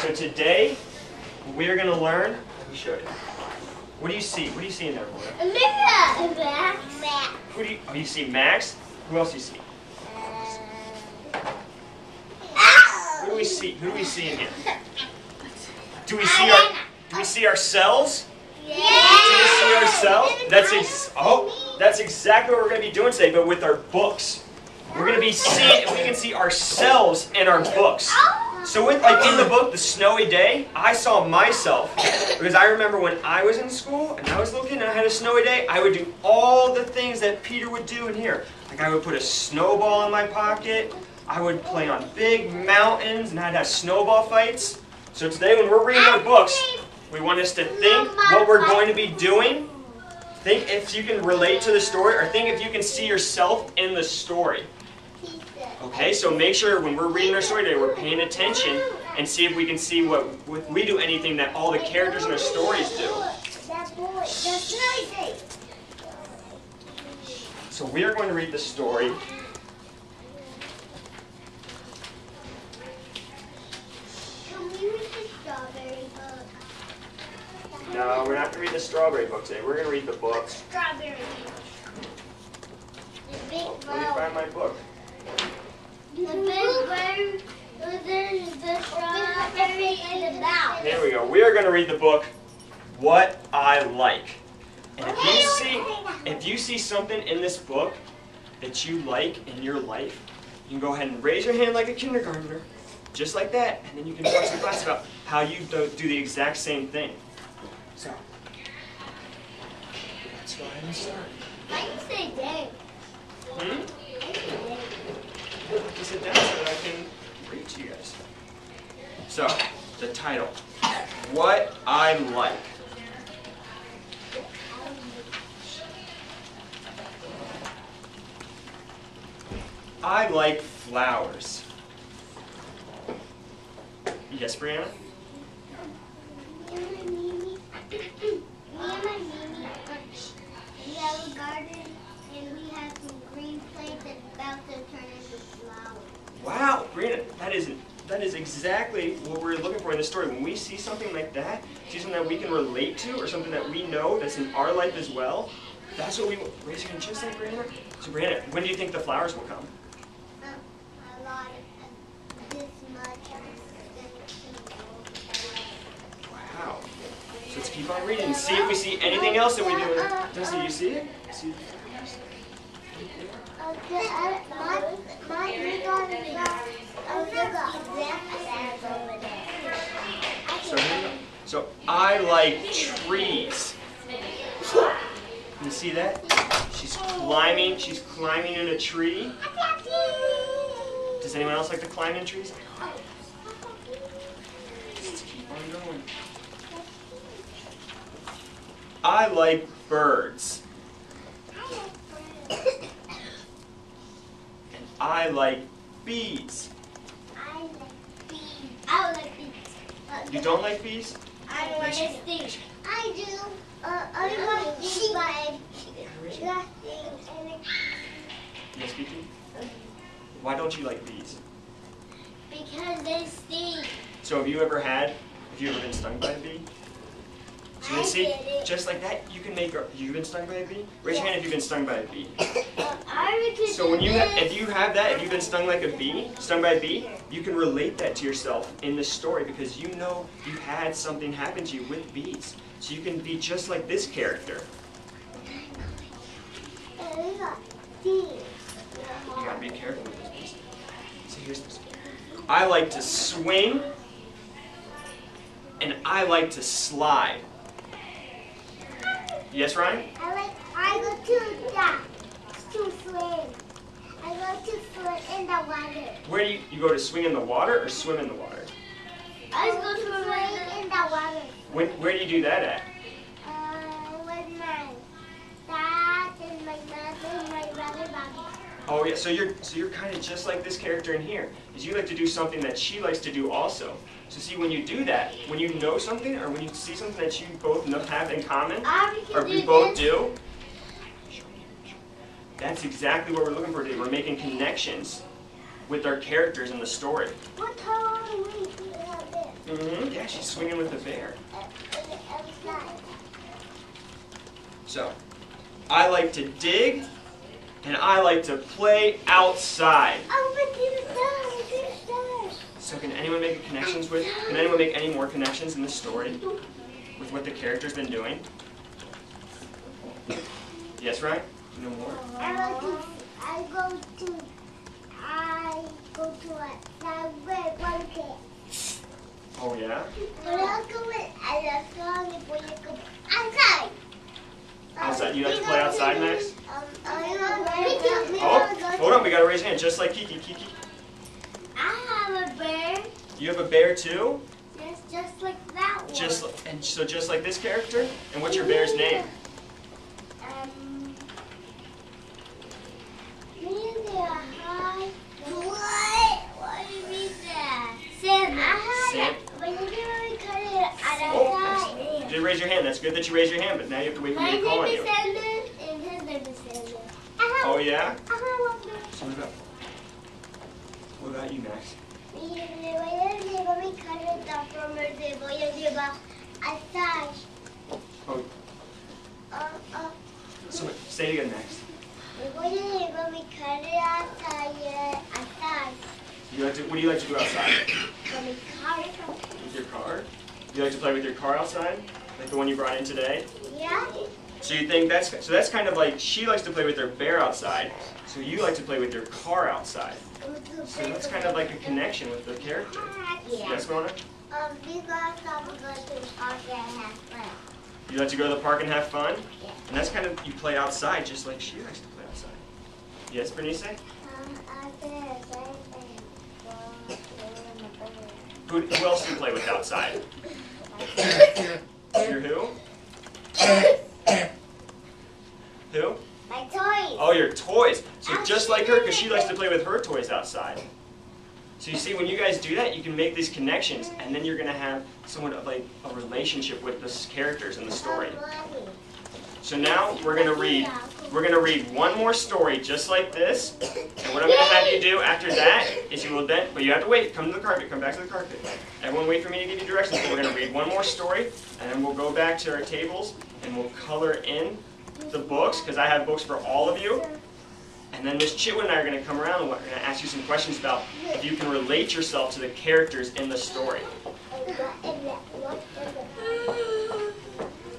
So today we're going to learn. Let me show you. What do you see? What do you see in there, boy? Max. Who do you? Oh, you see Max. Who else do you see? Who do we see? Who do we see in here? Do we see our? Do we see ourselves? Yeah. Do we see ourselves? That's exactly what we're going to be doing today, but with our books. We're going to be seeing, we can see ourselves in our books. So with, like in the book, The Snowy Day, I saw myself. Because I remember when I was in school, and I was looking, and I had a snowy day, I would do all the things that Peter would do in here. Like I would put a snowball in my pocket, I would play on big mountains, and I'd have snowball fights. So today when we're reading our books, we want us to think what we're going to be doing. Think if you can relate to the story, or think if you can see yourself in the story. Okay, so make sure when we're reading our story today, we're paying attention and see if we can see what we do anything that all the characters in our stories do. So we are going to read the story. No, we're not going to read the strawberry book today. We're going to read the book. Strawberry. Oh, let me find my book. Here we go. We are going to read the book, What I Like. And if you see something in this book that you like in your life, you can go ahead and raise your hand like a kindergartner, just like that, and then you can talk to the class about how you do the exact same thing. So, let's go ahead and start. I can say dang. Just sit down so that I can read to you guys. So, the title, What I Like. I like flowers. Yes, Brianna? Me and my Mimi, we have a garden and we have some green plants that's about to turn into flowers. Wow, Brianna, that is exactly what we're looking for in the story. When we see something like that, see something that we can relate to, or something that we know that's in our life as well, that's what we raise your hand just like Brianna. So Brianna, when do you think the flowers will come? A lot of this much. Wow. So let's keep on reading and see if we see anything else that we do. Dusty, you see it? See the flowers? So I like trees. You see that? She's climbing in a tree. Does anyone else like to climb in trees? Let's keep on going. I like birds. And I like bees. I like bees. I like bees. You don't like bees? I don't like bees. I do. I like bees, but Yes, Vicky? Why don't you like bees? because they sting. So have you ever been stung by a bee? So you I see, did it. just like that, you've been stung by a bee? Raise your hand if you've been stung by a bee. So when if you've been stung by a bee, you can relate that to yourself in this story because you know you had something happen to you with bees. So you can be just like this character. You gotta be careful with those bees. So here's this. I like to swing and I like to slide. Yes, Ryan? I go to swim. I go to swim in the water. Where do you go to swing in the water or swim in the water? I go to swim in the water. Where do you do that at? With my dad and my mother and my brother Bobby. Oh yeah, so you're kind of just like this character in here, is you like to do something that she likes to do also. So see, when you do that, when you know something or when you see something that you both have in common, or you both do, that's exactly what we're looking for today. We're making connections with our characters in the story. What color do we have this? Yeah, she's swinging with the bear. So, I like to dig, and I like to play outside. So can anyone make connections with? Can anyone make any more connections in this story with what the character's been doing? Yes, right? No more. I go to Oh yeah. Outside. You like to play outside, Max? Oh, hold on. We gotta raise your hand, just like Kiki. Kiki. I have a bear. You have a bear too? Yes, just like that one. Just like this character. And what's your bear's name? What do you mean that? Sam. Sam. But you didn't really cut it You did raise your hand. That's good that you raised your hand, but now you have to wait for me to call on you. My name is Sanders, and his name is Sanders. Oh yeah? I have one bear. So what about you, Max? Oh. So say it again, Max. What do you like to do outside? With your car? You like to play with your car outside? Like the one you brought in today? Yeah. So you think that's kind of like she likes to play with her bear outside, so you like to play with your car outside. So that's kind of like a connection with the character. Yeah. Yes, Mona? We got to go to the park and have fun. You like to go to the park and have fun? Yeah. And that's kind of, you play outside just like she likes to play outside. Yes, Bernice? Who else do you play with outside? Your who? Who? My toys. Oh, your toys. So just like her, because she likes to play with her toys outside. So you see, when you guys do that, you can make these connections, and then you're going to have somewhat of like a relationship with the characters in the story. So now we're going to read one more story just like this. And what I'm going to have you do after that is you will then, but you have to wait, come to the carpet, come back to the carpet. Everyone wait for me to give you directions. But we're going to read one more story, and then we'll go back to our tables, and we'll color in the books, because I have books for all of you. And then Miss Chitwood and I are going to come around and we're going to ask you some questions about if you can relate yourself to the characters in the story.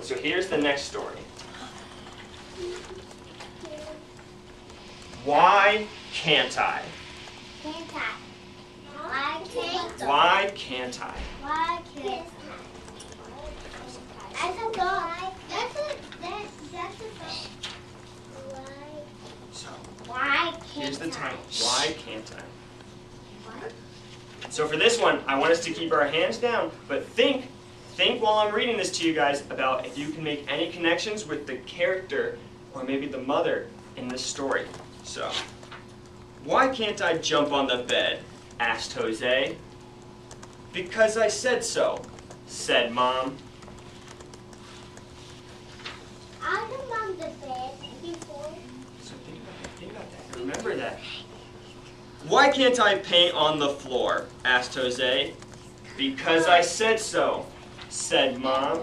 So here's the next story. Why can't I? Can't I? Why can't I? Why can't I? Why can't I? I don't know. That's a So why can't here's the I? title. Why can't I? So for this one, I want us to keep our hands down, but think while I'm reading this to you guys about if you can make any connections with the character or maybe the mother in this story. So, why can't I jump on the bed? Asked Jose. Because I said so, said Mom. I was on the bed before. So think about that. Remember that. Why can't I paint on the floor? Asked Jose. Because I said so, said Mom.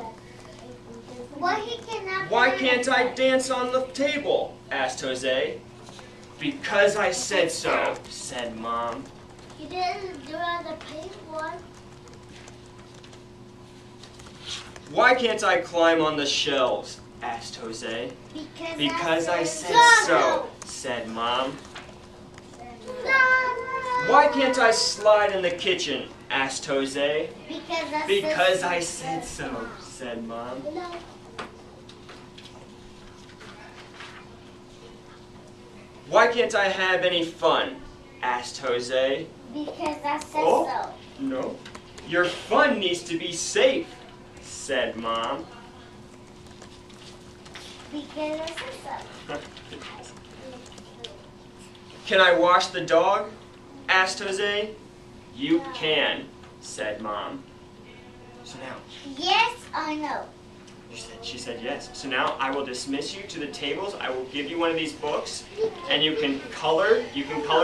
Why can't I dance on the table? Asked Jose. Because I said so, said Mom. You didn't do it on the pink one. Why can't I climb on the shelves? Asked Jose. Because I said so, said Mom. Why can't I slide in the kitchen? Asked Jose. Because I said so, said Mom. Why can't I have any fun? Asked Jose. Because I said so. No. Your fun needs to be safe, said Mom. Because I said so. Can I wash the dog? Asked Jose. You can, said Mom. So now. Yes or no? She said yes. So now I will dismiss you to the tables. I will give you one of these books, and you can color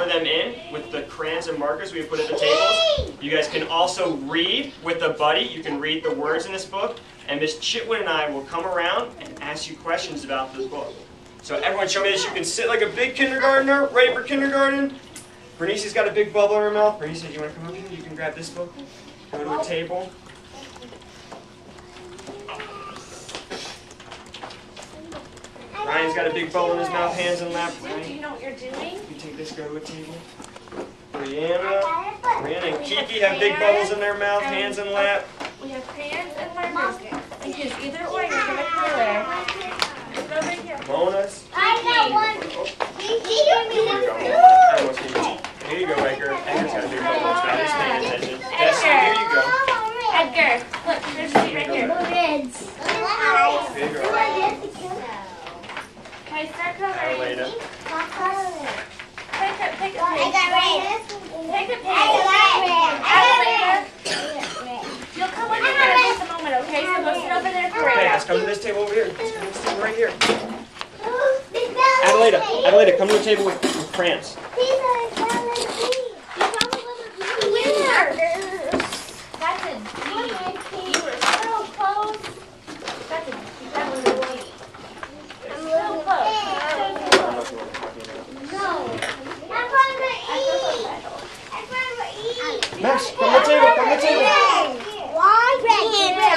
them in with the crayons and markers we put at the tables. You guys can also read with a buddy. You can read the words in this book, and Miss Chitwood and I will come around and ask you questions about the book. So everyone show me this. You can sit like a big kindergartner, ready for kindergarten. Bernice's got a big bubble in her mouth. Bernice, do you want to come up here? You can grab this book, go to a table. Ryan's got a big bubble in his mouth, hands in lap. Ryan, do you know what you're doing? You take this, go to a table. Brianna and Kiki have big bubbles in their mouth, hands in lap. We have crayons and markers. And choose either or, you're going to color. It's over here. I Mona's. got one. Here you go, Edgar. Edgar's got a big bubble. Now he's paying attention. Yes, here you go. Edgar, look, there's a seat right here. Big girl. Can I start coloring? Adelaida. Pick a page. I got red. Pick a page. I got red. Adelaida, you'll come with me for just a moment, okay? So go sit over there for Okay, let's come to this table over here. Let's come to this table right here. Adelaida, come to the table with crayons. That's a D. You were so close. That's a D. That was a D. It's so close. Max, come to the table, come to the table. Why can't I?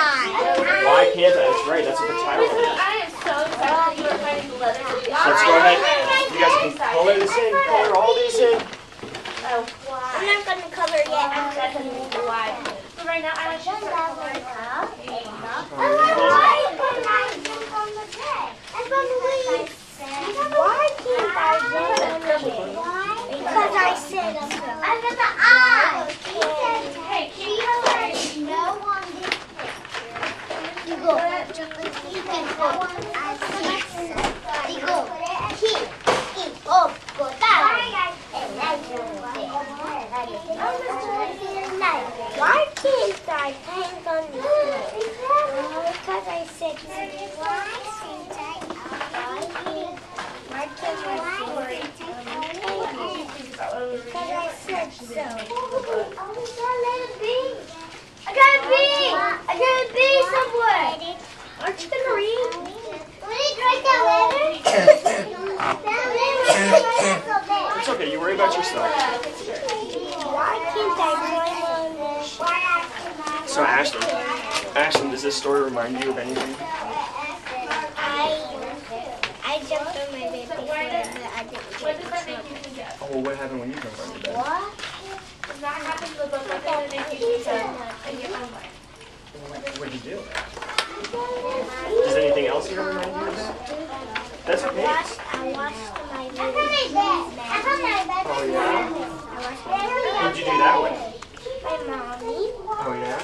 Why can't I? That's right, that's what the title is. I am so excited that you are finding the letter. Let's go ahead. You guys can color this in, color all these in. Oh, I'm not going to cover yet. I'm that's a why. So right now, I want you to start coloring up. Why can't I jump on the bed? That's what Why can't I jump on the bed? Because I said so. I got the eye. Hey, keep coloring. No one did picture. You go. You can go. I see. You go. Keep. Up. Go down. And that's why can't I hang on the bed? Because I said so. Why can't I? Why can't I? Because I said so. I got a bee! I got a bee somewhere! Aren't you going to read? Will you write that letter? It's okay, you worry about yourself. Why can't I climb on this? So Ashlyn, does this story remind you of anything? I jumped on my bed before, but I didn't What does that make you think of? Oh, what happened when you jumped on your bed? What? Does that happen to the book that they make you think of in your own life? What did you do? Does anything else here remind you of that? That's okay. I washed my bed. Oh, yeah? Who did you do that with? My mommy. Oh, yeah?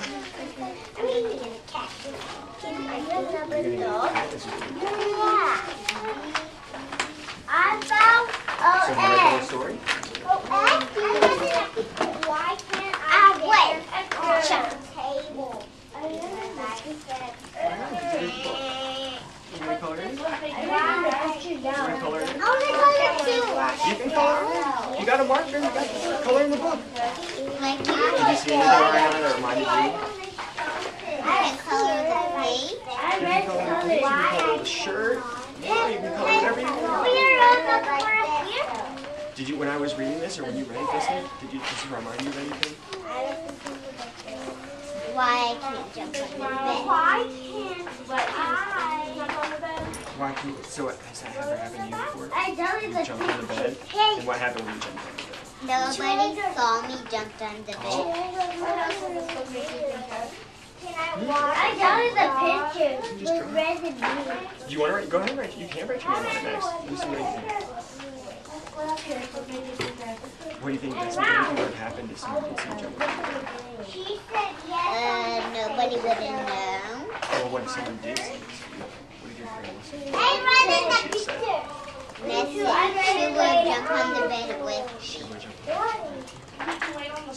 I'm eating a cat. Can I get another dog? Yeah. I found So, you like the whole story? why can't I check the table? You want to color it in? You want to color it in? I want to color too. You can color it in. You got a marker, you got color in the book. Like Did you see anything around that reminded you? I can color the face. You can color the page, you can color the shirt. Yeah, you can color whatever you want. Did you, when I was reading this, or when you read this, does it remind you of anything? Why I can't jump on the bed? Why can't, so has that ever happened to you before? I don't You jumped on the bed? And what happened when you jumped on the bed? Nobody saw me jumped on the bed. I downloaded the picture with red and blue. Do you want to write? Go ahead and write. You can write your name on it next. Let me see what you think. What do you think? That's what would happen if someone did see you jump on the bed? Nobody wouldn't know. Well, what if someone did see you? What did your friends say? Hey, run in the picture. She would jump on the bed with. She would jump on the bed. So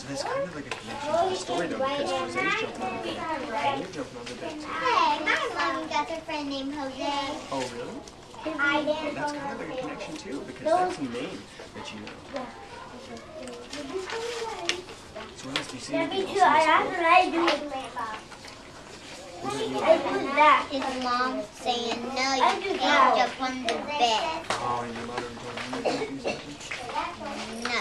that's kind of like a connection to the story though, because Jose's jumping on the bed. And you're jumping on the bed too. Hey, my mom got a friend named Jose. Oh, really? I Well, didn't. that's kind of like a connection too, because that's the name that you know. So what else do you see? Me too. That's what I do. I do that. His mom saying, no, you can't jump on the bed. Oh, and your mother told you to do something? No.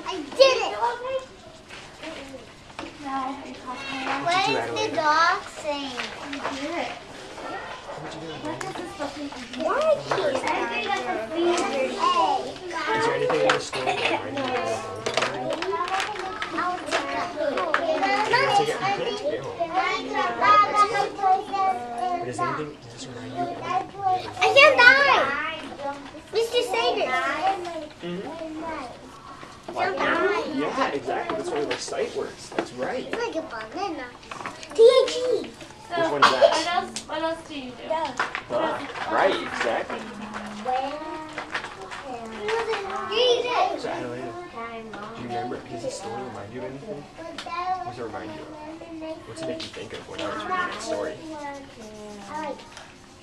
I did it. What is the dog saying? Why can't Is there anything in the story that reminds you of But is anything, does this remind you of I can't die! Mr. Sager! Yeah, exactly. That's one of those sight words. That's right. It's like a banana. THE! Which one's that? What else do you do? Right, exactly. So Adelaide, do you remember, does this story remind you of anything? What does it remind you of? What's it make you think of when I was reading that story?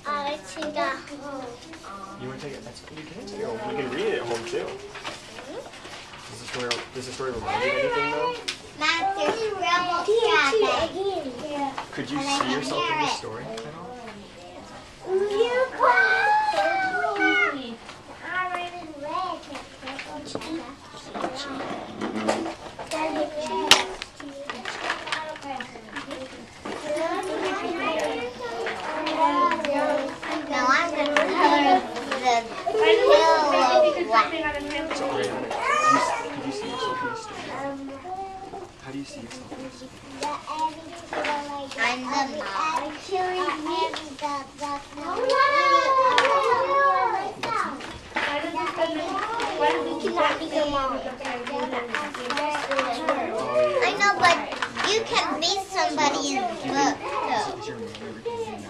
I think at home. You want to take it? That's you can take it home. You can read it at home too. Does the story remind you of anything though? Master Scribble. Could you see yourself in the story at all? Now I'm going to color the pillow black. So, could you see yourself in the story? How do you see yourself in the story? I'm the mom. I know, but you can be somebody in the book, though. Is your mom ever doing that?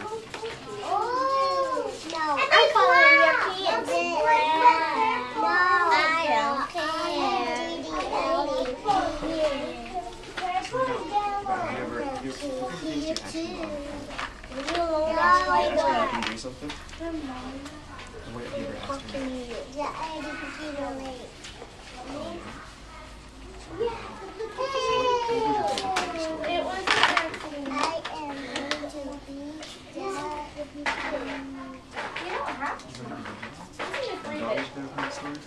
I'm calling your kids. I don't care. What kind of things do you ask your mom? No, You ask her if you can do something? What have you ever asked her? What was your favorite baby story? It was I am going to be you don't have to. Your Just leave daughter's it. favorite story?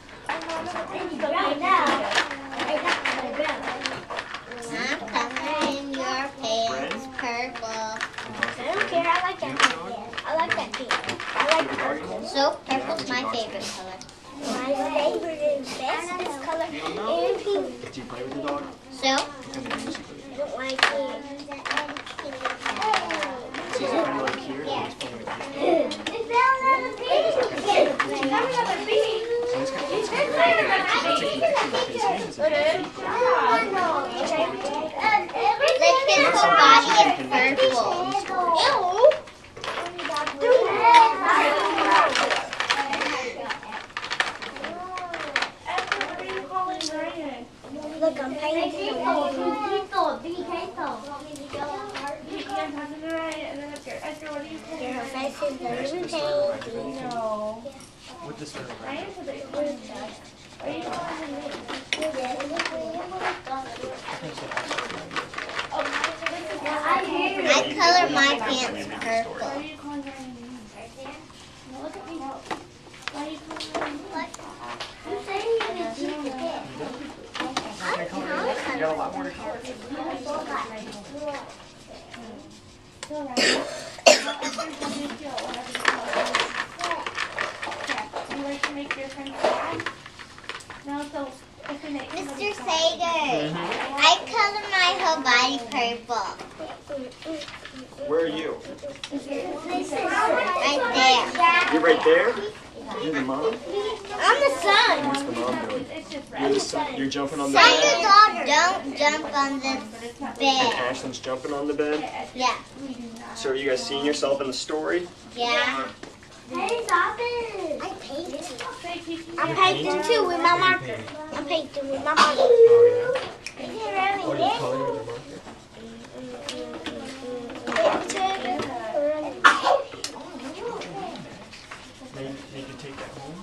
I'm coloring your pants purple. I don't care. I like that pink. I like that pink. I like so purple's my favorite color. My favorite and best color is pink. Do you play with the dog? So What kind of games do you play with? don't like it. So is it kind of like here? Or it's probably like this? Is that another pink? So it's kind of that's a connection because his is a big feet. Like his whole body is purple. Ew. Look, I'm painting a wall. Your face is very painting. No. What this story I remind answered the question. Are you calling me? I color my pants purple. Why are you calling her name? No, look at me. Why are you calling me? You said you could keep it. you? You got a lot more to color. You like to make your friends sad? No, so if we make Mr. Sager, I color my whole body purple. Where are you? Right there. You're right there? You're the mom? I'm the son. What's the mom doing? it's just You're the son. You're jumping on the I'm bed? the daughter. Don't jump on this And bed. Ashlyn's jumping on the bed? Yeah. So are you guys seeing yourself in the story? Yeah. Hey, stop it! I painted. I'm painting too with my marker. I'm painting with my marker. Oh, yeah. Is it really What are you coloring with your marker? Maybe you can take that home.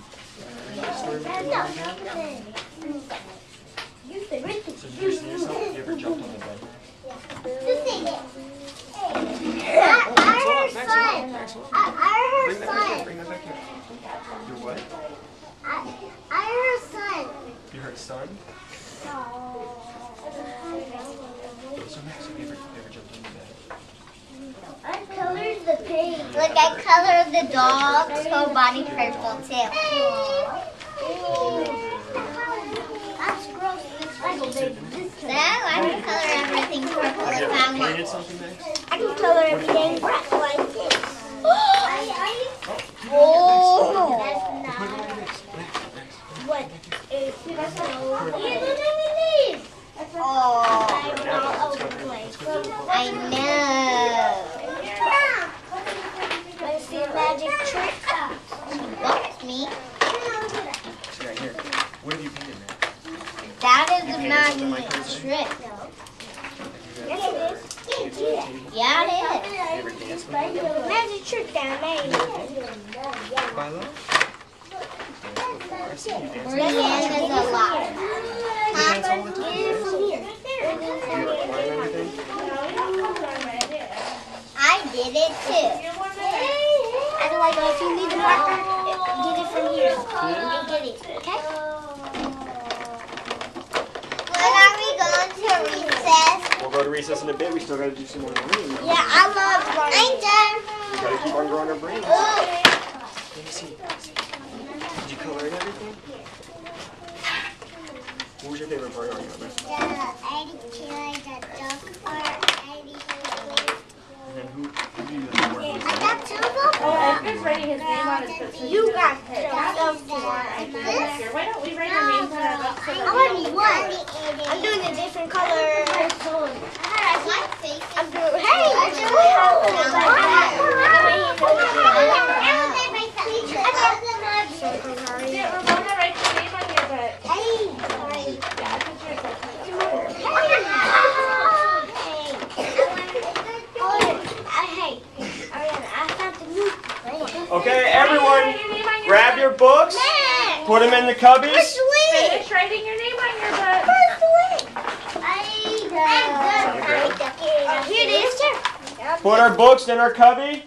So did you see yourself? You ever jumped on the bed? I heard her son. Bring that back here. Your what? I heard her son. You heard son? So Max, have you ever jumped on the bed? I colored the pig. Like I colored the dog's whole body purple too. That's gross. That I can color everything purple Have you if I ever want. painted something, Max? I can color everything black like this. Put it on Max. Max. What? I know. Want to see a magic trick? That's me. See right here. What have you painted, Max? That is a magic trick. Yes, it is. Yeah, it is. You ever danced with it? Magic trick down there. Milo? I see you dancing. Brienne is a lot. You dance all the time, Max? Do you like climb everything? I did it too. I don't like if you need a marker, get it from here. And get it, okay? When are we going to recess? We'll go to recess in a bit. We still got to do some more reading. Yeah, I love drawing. We got to keep on growing our brains. Let me see. Did you color in everything? What was your favorite part on your list? The 82, the dog part, 82. And then who do you have more I with? got two of them. Edgar's writing his name on his book. You got two. Here, why don't we write our names on our books? I want one. I'm doing a different color. I'm doing, hey! Yeah, Ramona writes your name on here, but yeah, I think yours Okay, everyone, grab your books, put them in the cubbies. Finish writing your name on your book. Here it is, sir. Put our books in our cubby,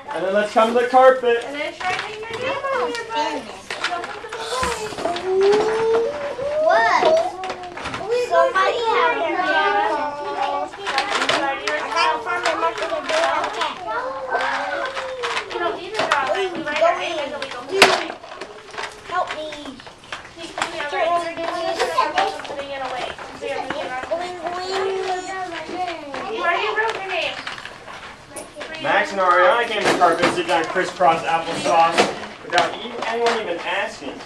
and then let's come to the carpet. Finish writing your name on your book. What? Somebody have their You don't need to draw. We write our name and then we go. Help me. Putting it away. You already wrote your name. Max and Ariana came to the carpet and sit down crisscross applesauce without anyone even asking.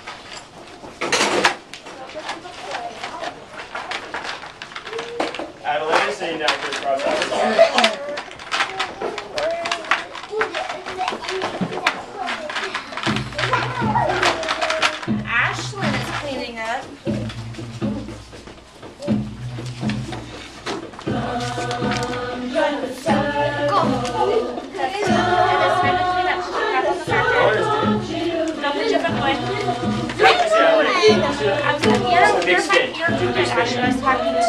Adelaide is sitting down crisscross applesauce. Ashlyn is cleaning up. Big stick. I was talking to